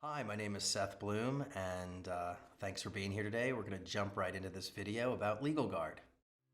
Hi, my name is Seth Bloom, and thanks for being here today. We're going to jump right into this video about Legal Guard.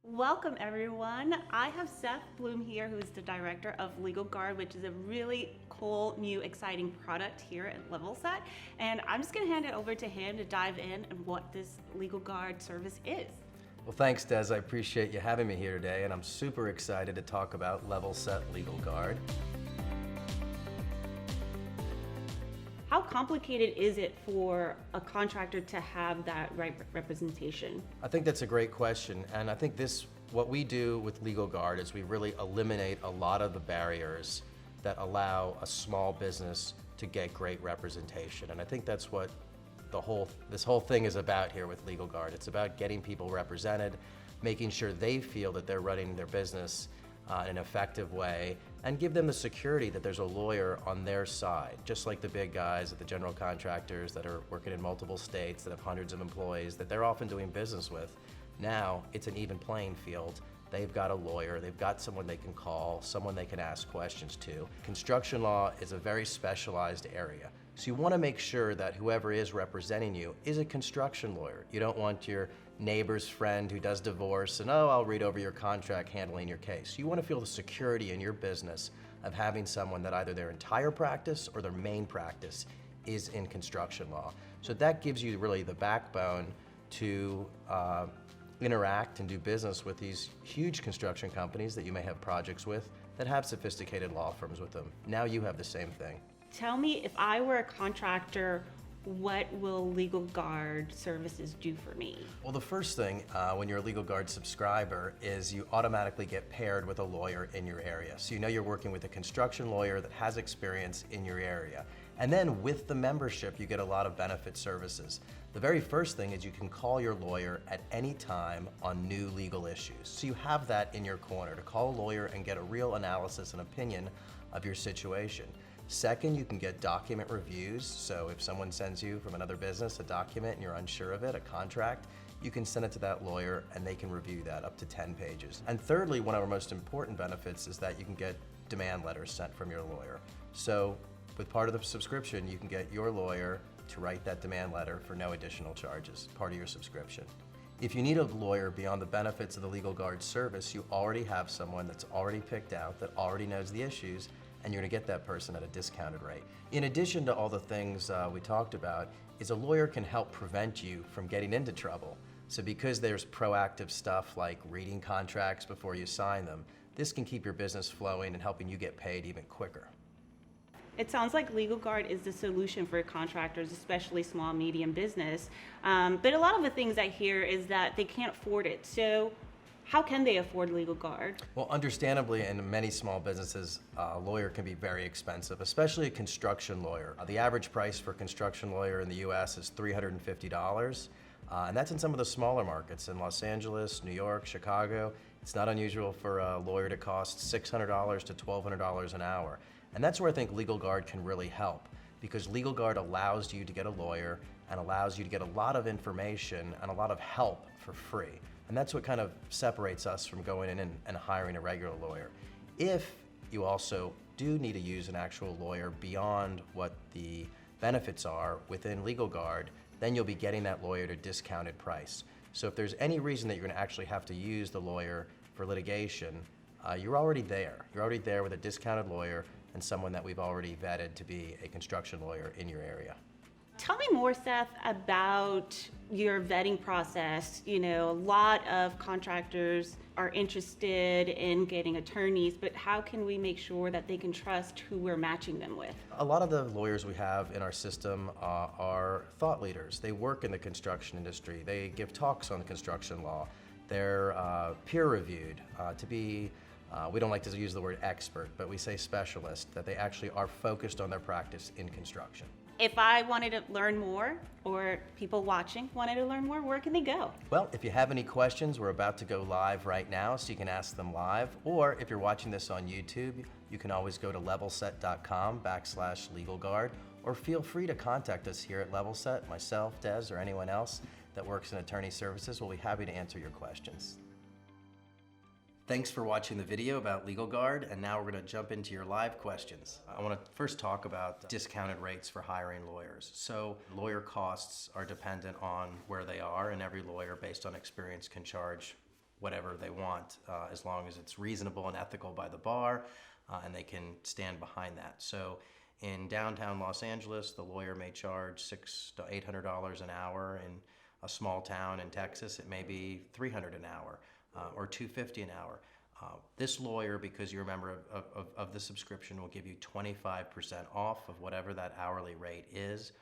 Welcome everyone. I have Seth Bloom here, who is the director of Legal Guard, which is a really cool, new, exciting product here at Levelset. And I'm just gonna hand it over to him to dive in and what this Legal Guard service is. Well, thanks, Des. I appreciate you having me here today, and I'm super excited to talk about Levelset Legal Guard. How complicated is it for a contractor to have that right representation? I think that's a great question, and I think what we do with Legal Guard is we really eliminate a lot of the barriers that allow a small business to get great representation. And I think that's what this whole thing is about here with Legal Guard. It's about getting people represented, making sure they feel that they're running their business in an effective way, and give them the security that there's a lawyer on their side, just like the big guys at the general contractors that are working in multiple states, that have hundreds of employees that they're often doing business with. Now it's an even playing field. They've got a lawyer, they've got someone they can call, someone they can ask questions to. Construction law is a very specialized area. So you want to make sure that whoever is representing you is a construction lawyer. You don't want your neighbor's friend who does divorce and, oh, I'll read over your contract handling your case. You want to feel the security in your business of having someone that either their entire practice or their main practice is in construction law. So that gives you really the backbone to interact and do business with these huge construction companies that you may have projects with that have sophisticated law firms with them. Now you have the same thing. Tell me, if I were a contractor, what will Legal Guard services do for me? Well, the first thing when you're a Legal Guard subscriber is you automatically get paired with a lawyer in your area. So you know you're working with a construction lawyer that has experience in your area. And then with the membership, you get a lot of benefit services. The very first thing is you can call your lawyer at any time on new legal issues. So you have that in your corner to call a lawyer and get a real analysis and opinion of your situation. Second, you can get document reviews. So if someone sends you from another business a document and you're unsure of it, a contract, you can send it to that lawyer and they can review that up to 10 pages. And thirdly, one of our most important benefits is that you can get demand letters sent from your lawyer. So with part of the subscription, you can get your lawyer to write that demand letter for no additional charges, part of your subscription. If you need a lawyer beyond the benefits of the Legal Guard service, you already have someone that's already picked out, that already knows the issues, and you're gonna get that person at a discounted rate. In addition to all the things we talked about, is a lawyer can help prevent you from getting into trouble. So because there's proactive stuff like reading contracts before you sign them, this can keep your business flowing and helping you get paid even quicker. It sounds like Legal Guard is the solution for contractors, especially small, medium business. But a lot of the things I hear is that they can't afford it. So how can they afford Legal Guard? Well, understandably, in many small businesses, a lawyer can be very expensive, especially a construction lawyer. The average price for a construction lawyer in the US is $350. And that's in some of the smaller markets in Los Angeles, New York, Chicago. It's not unusual for a lawyer to cost $600 to $1,200 an hour. And that's where I think Legal Guard can really help, because Legal Guard allows you to get a lawyer and allows you to get a lot of information and a lot of help for free. And that's what kind of separates us from going in and hiring a regular lawyer. If you also do need to use an actual lawyer beyond what the benefits are within Legal Guard, then you'll be getting that lawyer at a discounted price. So if there's any reason that you're gonna actually have to use the lawyer for litigation, you're already there. You're already there with a discounted lawyer and someone that we've already vetted to be a construction lawyer in your area. Tell me more, Seth, about your vetting process. You know, a lot of contractors are interested in getting attorneys, but how can we make sure that they can trust who we're matching them with? A lot of the lawyers we have in our system are thought leaders. They work in the construction industry. They give talks on construction law. They're peer-reviewed to be, we don't like to use the word expert, but we say specialist, that they actually are focused on their practice in construction. If I wanted to learn more, or people watching wanted to learn more, where can they go? Well, if you have any questions, we're about to go live right now, so you can ask them live. Or if you're watching this on YouTube, you can always go to levelset.com/legalguard, or feel free to contact us here at Levelset, myself, Des, or anyone else that works in attorney services. We'll be happy to answer your questions. Thanks for watching the video about Legal Guard, and now we're going to jump into your live questions. I want to first talk about discounted rates for hiring lawyers. So lawyer costs are dependent on where they are, and every lawyer, based on experience, can charge whatever they want as long as it's reasonable and ethical by the bar, and they can stand behind that. So in downtown Los Angeles, the lawyer may charge $600 to $800 an hour. In a small town in Texas, it may be $300 an hour. Or $250 an hour. This lawyer, because you're a member of the subscription, will give you 25% off of whatever that hourly rate is,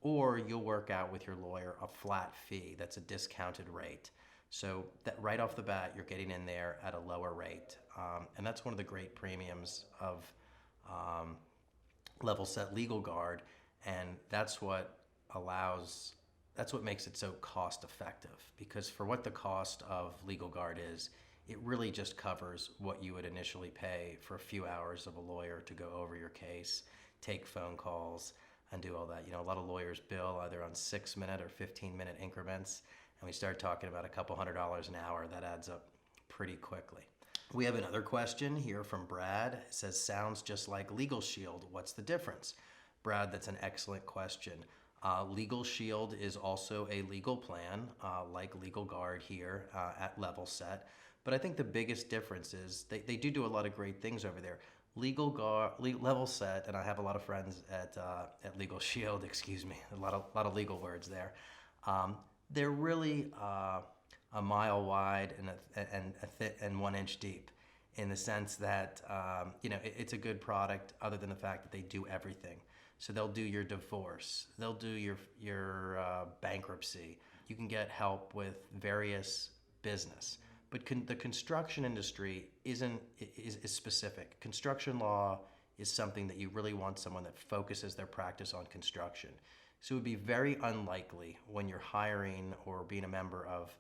or you'll work out with your lawyer a flat fee that's a discounted rate. So that right off the bat, you're getting in there at a lower rate. And that's one of the great premiums of Levelset Legal Guard, and that's what makes it so cost effective, because for what the cost of Legal Guard is, it really just covers what you would initially pay for a few hours of a lawyer to go over your case, take phone calls, and do all that. You know, a lot of lawyers bill either on 6-minute or 15-minute increments, and we start talking about a couple $100 an hour. That adds up pretty quickly. We have another question here from Brad. It says, sounds just like Legal Shield. What's the difference? Brad, that's an excellent question. Legal Shield is also a legal plan, like Legal Guard here at Levelset. But I think the biggest difference is they do a lot of great things over there. Levelset, and I have a lot of friends at Legal Shield, excuse me, a lot of legal words there. They're really a mile wide and 1 inch deep, in the sense that it's a good product, other than the fact that they do everything. So they'll do your divorce, they'll do your bankruptcy. You can get help with various business. But the construction industry is specific. Construction law is something that you really want someone that focuses their practice on construction. So it would be very unlikely when you're hiring or being a member of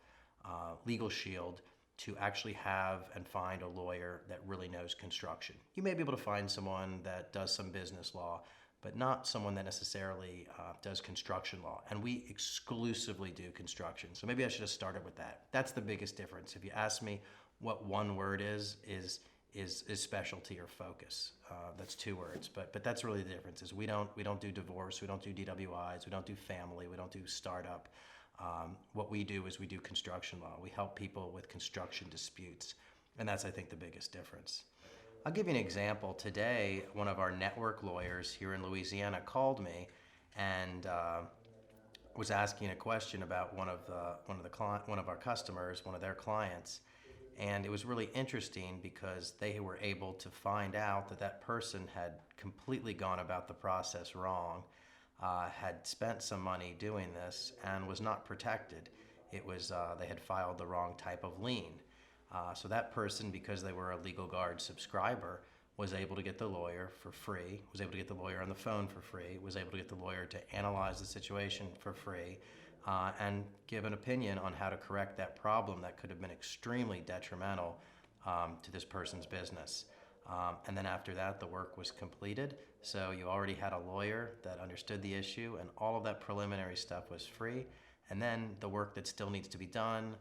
Legal Shield to actually have and find a lawyer that really knows construction. You may be able to find someone that does some business law, but not someone that necessarily does construction law. And we exclusively do construction. So maybe I should have started with that. That's the biggest difference. If you ask me what one word is specialty or focus. That's 2 words, but that's really the difference. Is we don't do divorce, we don't do DWIs, we don't do family, we don't do startup. What we do is we do construction law. We help people with construction disputes. And that's, I think, the biggest difference. I'll give you an example. Today, one of our network lawyers here in Louisiana called me and was asking a question about one of our customers, one of their clients, and it was really interesting because they were able to find out that that person had completely gone about the process wrong, had spent some money doing this, and was not protected. It was they had filed the wrong type of lien. So that person, because they were a Legal Guard subscriber, was able to get the lawyer for free, was able to get the lawyer on the phone for free, was able to get the lawyer to analyze the situation for free, and give an opinion on how to correct that problem that could have been extremely detrimental to this person's business. And then after that, the work was completed. So you already had a lawyer that understood the issue, and all of that preliminary stuff was free. And then the work that still needs to be done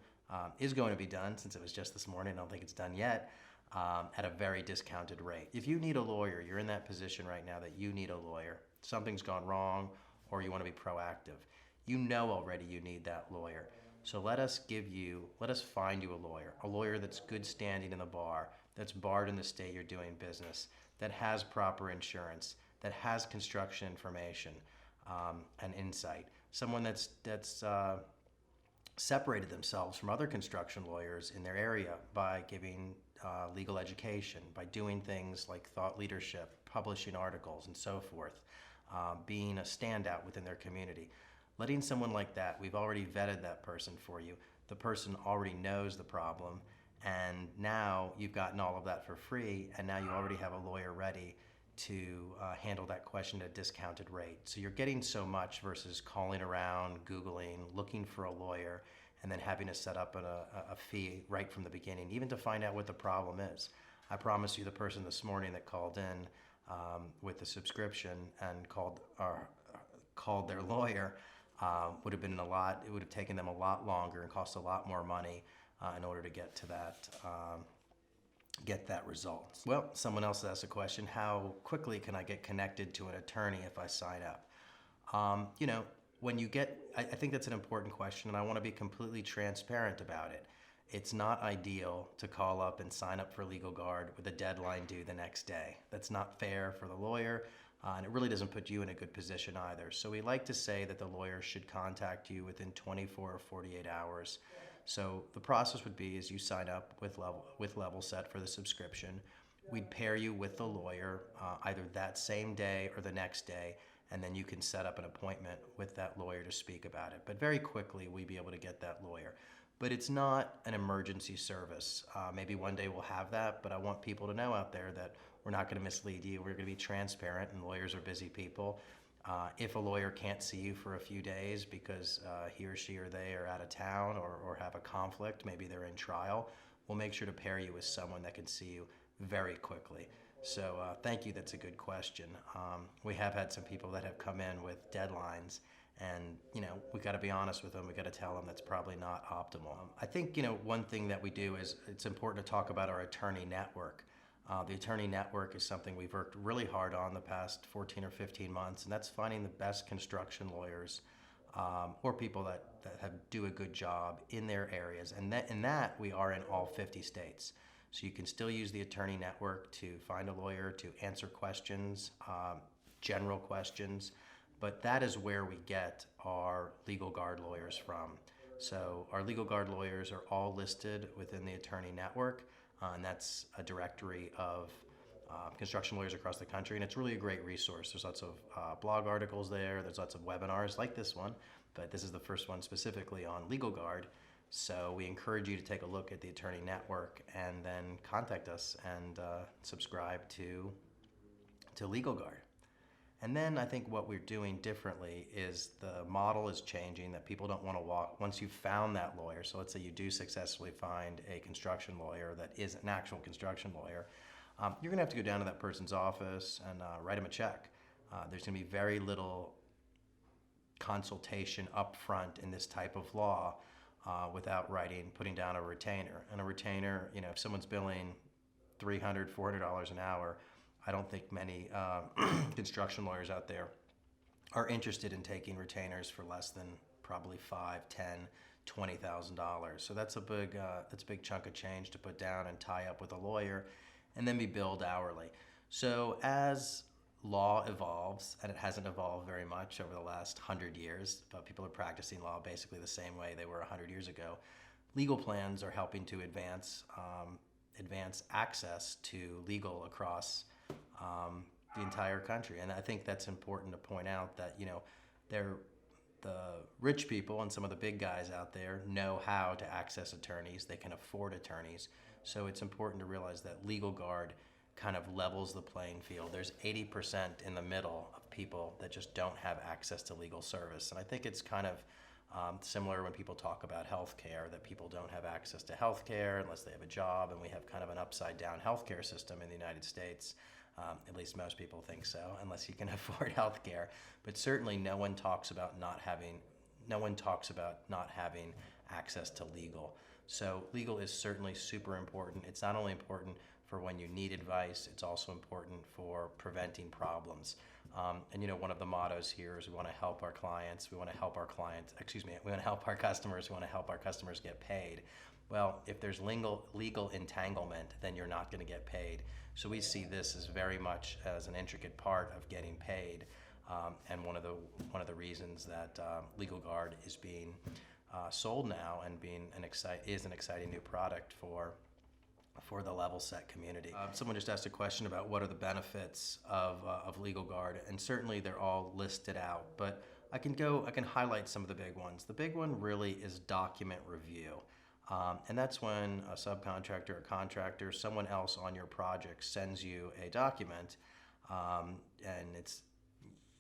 is going to be done, since it was just this morning. I don't think it's done yet, at a very discounted rate. If you need a lawyer, you're in that position right now that you need a lawyer. Something's gone wrong, or you want to be proactive. You know already you need that lawyer. So let us find you a lawyer that's good standing in the bar, that's barred in the state you're doing business, that has proper insurance, that has construction information and insight. Someone that's separated themselves from other construction lawyers in their area by giving legal education, by doing things like thought leadership, publishing articles, and so forth, being a standout within their community. Letting someone like that, we've already vetted that person for you. The person already knows the problem, and now you've gotten all of that for free, and now you already have a lawyer ready to handle that question at a discounted rate. So you're getting so much versus calling around, Googling, looking for a lawyer, and then having to set up a fee right from the beginning, even to find out what the problem is. I promise you, the person this morning that called in with the subscription and called their lawyer would have been it would have taken them a lot longer and cost a lot more money in order to get to get that result. Well, someone else asked a question, how quickly can I get connected to an attorney if I sign up? You know, when you get, I think that's an important question, and I want to be completely transparent about it. It's not ideal to call up and sign up for Legal Guard with a deadline due the next day. That's not fair for the lawyer, and it really doesn't put you in a good position either. So we like to say that the lawyer should contact you within 24 or 48 hours. So the process would be is you sign up with Levelset for the subscription. We'd pair you with the lawyer either that same day or the next day, and then you can set up an appointment with that lawyer to speak about it. But very quickly, we'd be able to get that lawyer. But it's not an emergency service. Maybe one day we'll have that, but I want people to know out there that we're not going to mislead you. We're going to be transparent, and lawyers are busy people. If a lawyer can't see you for a few days because he or she or they are out of town or have a conflict, maybe they're in trial, we'll make sure to pair you with someone that can see you very quickly. So thank you, that's a good question. We have had some people that have come in with deadlines, and you know, we got to be honest with them. We got to tell them that's probably not optimal. I think, you know, one thing that we do is it's important to talk about our attorney network. The attorney network is something we've worked really hard on the past 14 or 15 months, and that's finding the best construction lawyers or people that do a good job in their areas. And in that we are in all 50 states. So you can still use the attorney network to find a lawyer, to answer questions, general questions, but that is where we get our Legal Guard lawyers from. So our Legal Guard lawyers are all listed within the attorney network, and that's a directory of construction lawyers across the country, and it's really a great resource. There's lots of blog articles there, there's lots of webinars like this one, but this is the first one specifically on Legal Guard. So we encourage you to take a look at the attorney network and then contact us and subscribe to Legal Guard. And then I think what we're doing differently is the model is changing, that people don't want to walk, once you've found that lawyer, so let's say you do successfully find a construction lawyer that is an actual construction lawyer, you're going to have to go down to that person's office and write them a check. There's going to be very little consultation up front in this type of law without putting down a retainer. And a retainer, you know, if someone's billing $300, $400 an hour, I don't think many construction lawyers out there are interested in taking retainers for less than probably $5,000, $10,000, $20,000. So that's a big chunk of change to put down and tie up with a lawyer, and then be billed hourly. So as law evolves, and it hasn't evolved very much over the last 100 years, but people are practicing law basically the same way they were 100 years ago. Legal plans are helping to advance access to legal across the entire country, and I think that's important to point out that, you know, the rich people and some of the big guys out there know how to access attorneys. They can afford attorneys, so it's important to realize that Legal Guard kind of levels the playing field. There's 80% in the middle of people that just don't have access to legal service, and I think it's kind of similar when people talk about healthcare, that people don't have access to healthcare unless they have a job, and we have kind of an upside down healthcare system in the United States. At least most people think so, unless you can afford healthcare. But certainly no one talks about not having access to legal. So legal is certainly super important. It's not only important for when you need advice, it's also important for preventing problems. And you know, one of the mottos here is we want to help our clients, we want to help our customers, we want to help our customers get paid. Well, if there's legal entanglement, then you're not going to get paid. So we see this as very much as an intricate part of getting paid, and one of the reasons that Legal Guard is being sold now and is an exciting new product for the Levelset community. Someone just asked a question about what are the benefits of Legal Guard, and certainly they're all listed out, but I can highlight some of the big ones. The big one really is document review. And that's when a subcontractor or contractor, someone else on your project sends you a document, and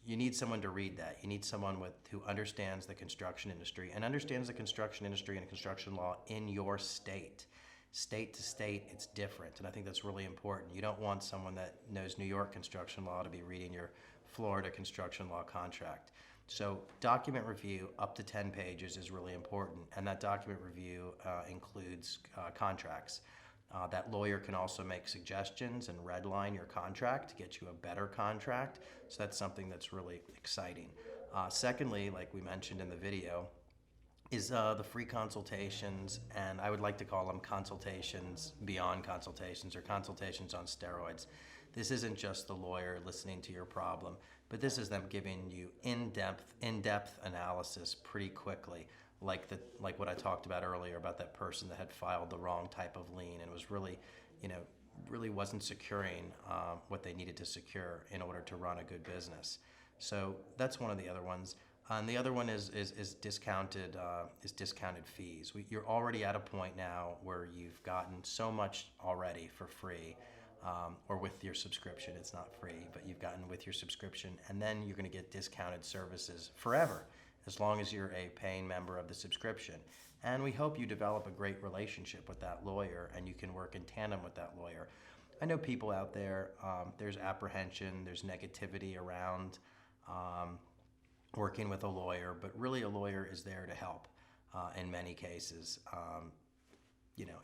you need someone to read that. You need someone who understands the construction industry and understands the construction industry and construction law in your state. State to state, it's different, and I think that's really important. You don't want someone that knows New York construction law to be reading your Florida construction law contract. So document review up to 10 pages is really important, and that document review includes contracts. That lawyer can also make suggestions and redline your contract to get you a better contract. So that's something that's really exciting. Secondly, like we mentioned in the video, is the free consultations, and I would like to call them consultations beyond consultations, or consultations on steroids. This isn't just the lawyer listening to your problem, but this is them giving you in-depth analysis pretty quickly, like what I talked about earlier about that person that had filed the wrong type of lien and was really, really wasn't securing what they needed to secure in order to run a good business. So that's one of the other ones. And the other one is discounted fees. You're already at a point now where you've gotten so much already for free, or with your subscription. It's not free, but you've gotten with your subscription, and then you're going to get discounted services forever, as long as you're a paying member of the subscription. And we hope you develop a great relationship with that lawyer and you can work in tandem with that lawyer. I know people out there, there's apprehension, there's negativity around working with a lawyer, but really a lawyer is there to help in many cases.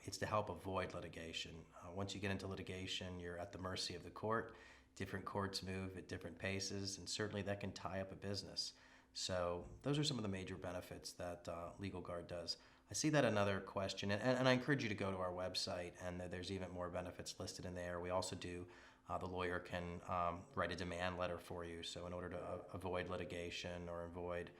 It's to help avoid litigation. Once you get into litigation, you're at the mercy of the court. Different courts move at different paces, and certainly that can tie up a business. So those are some of the major benefits that Legal Guard does. I see that another question, and I encourage you to go to our website, and there's even more benefits listed in there. We also do, the lawyer can write a demand letter for you. So in order to avoid litigation or avoid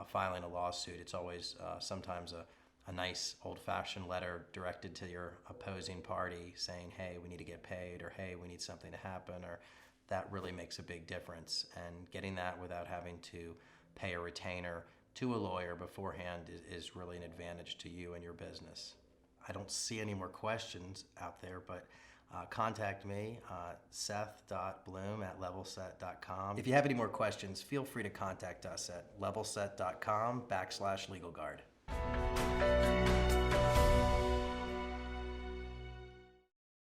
filing a lawsuit, it's always sometimes a nice old-fashioned letter directed to your opposing party saying, hey, we need to get paid, or hey, we need something to happen, or that really makes a big difference. And getting that without having to pay a retainer to a lawyer beforehand is really an advantage to you and your business. I don't see any more questions out there, but contact me, seth.bloom@levelset.com. If you have any more questions, feel free to contact us at levelset.com/legalguard.